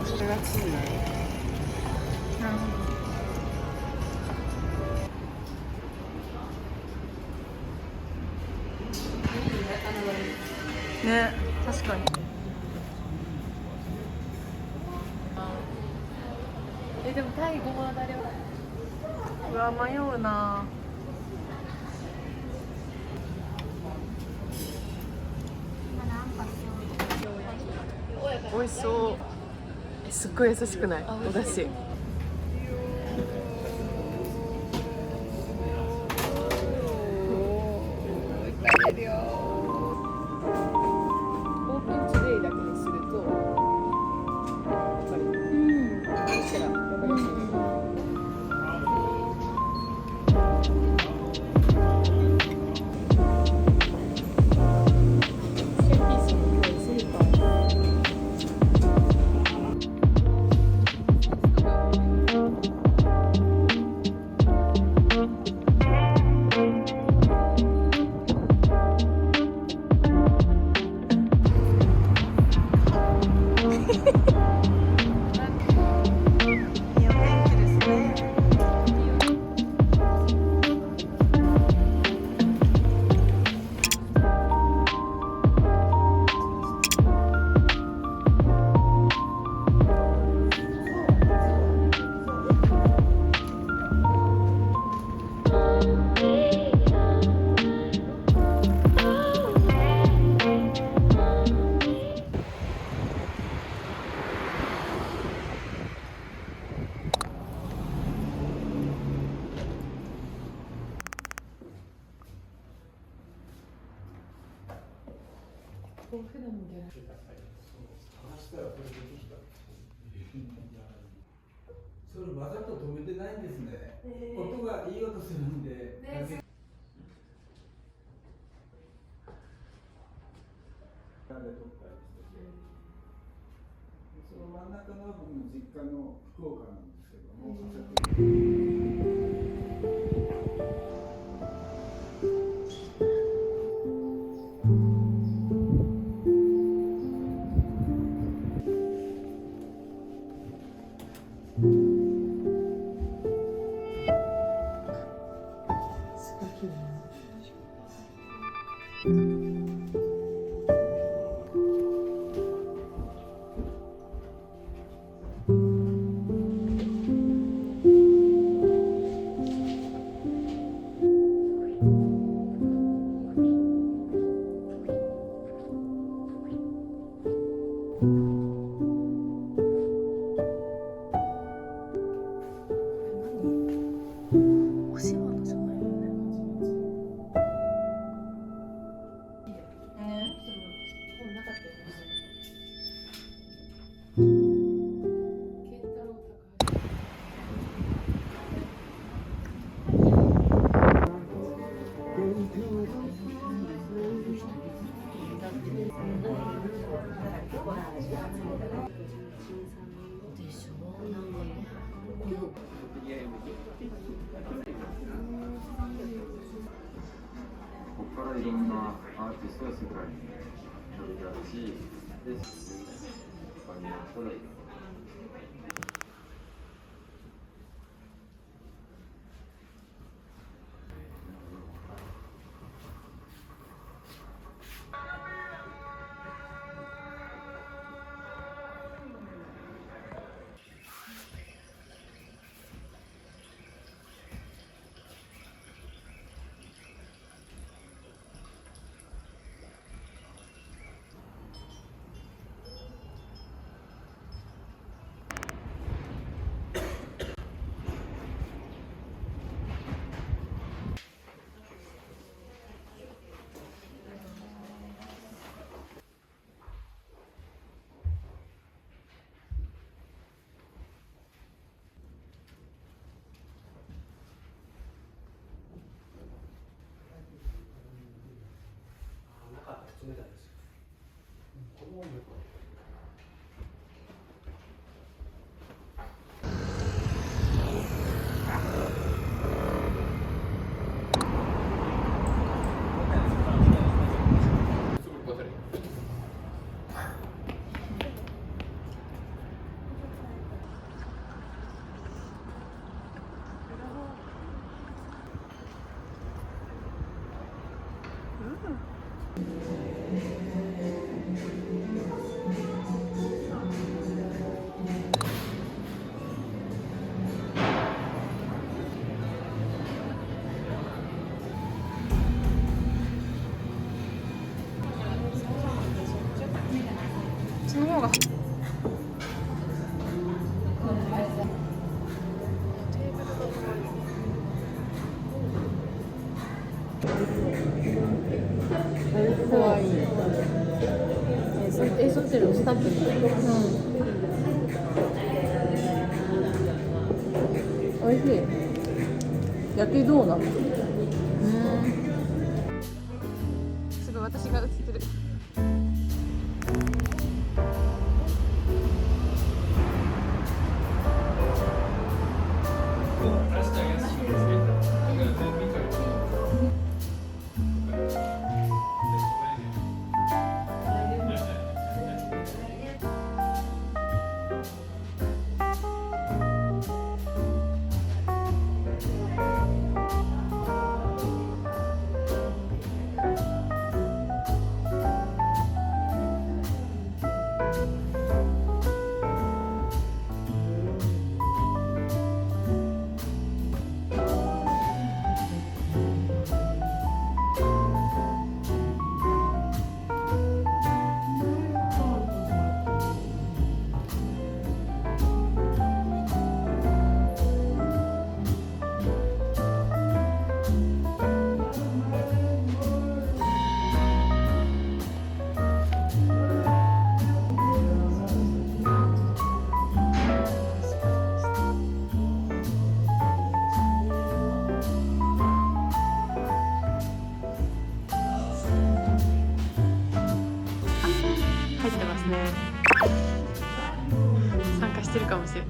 それが地図。なるほど。ね、確かに。でもタイごまだれは。うわ、迷うな。美味しそう。すっごい優しくない？お出汁。食べるよ。オープントゥデイだけにすると、やっぱり、どちらわかりやすい。それわざと止めてないんですね。音がいい音するんで。その真ん中の僕の実家の福岡なんですけども。いろんなアーティストが世界に広げられるし、で、他にも人がいる。冷たいですよ。これもよく。その方が怖い。そってるスタッフに。おいしい。焼きドーナツ。すごい私が映ってる。入ってますね。参加してるかもしれない。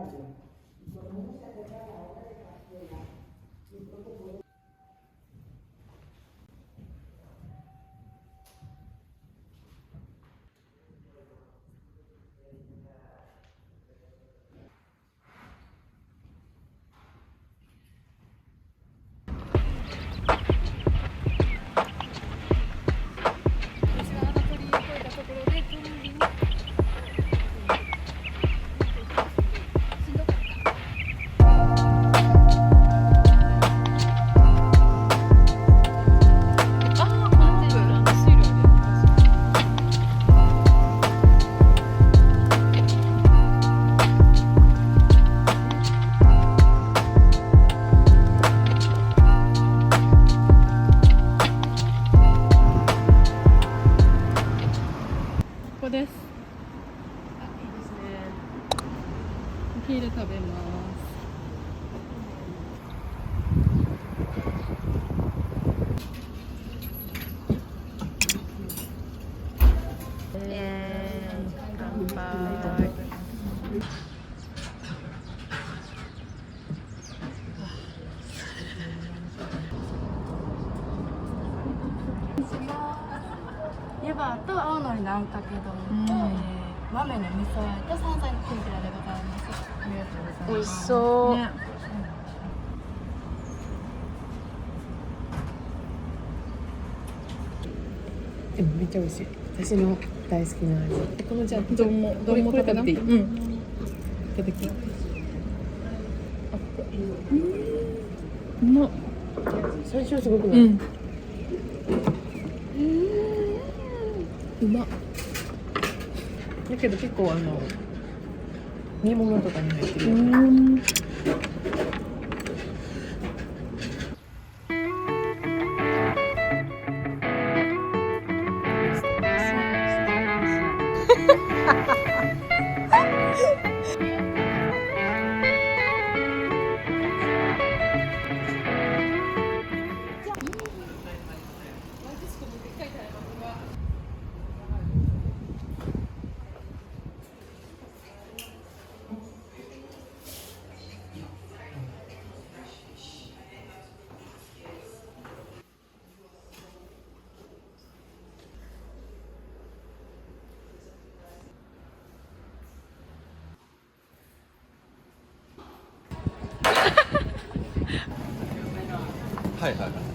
ここです。あ、いいですね。お昼食べます。乾杯。湯葉と青のりのあんかけ丼と、豆の味噌あえと山菜のきんぴらでございます。ありがとうございます。美味しそう。ね、でもめっちゃ美味しい。私の大好きな味。このじゃあ丼も食べていい？うん。いただきます。うまっ。最初はすごくない？うまっ。だけど結構煮物とかに入ってるよね。はいはい。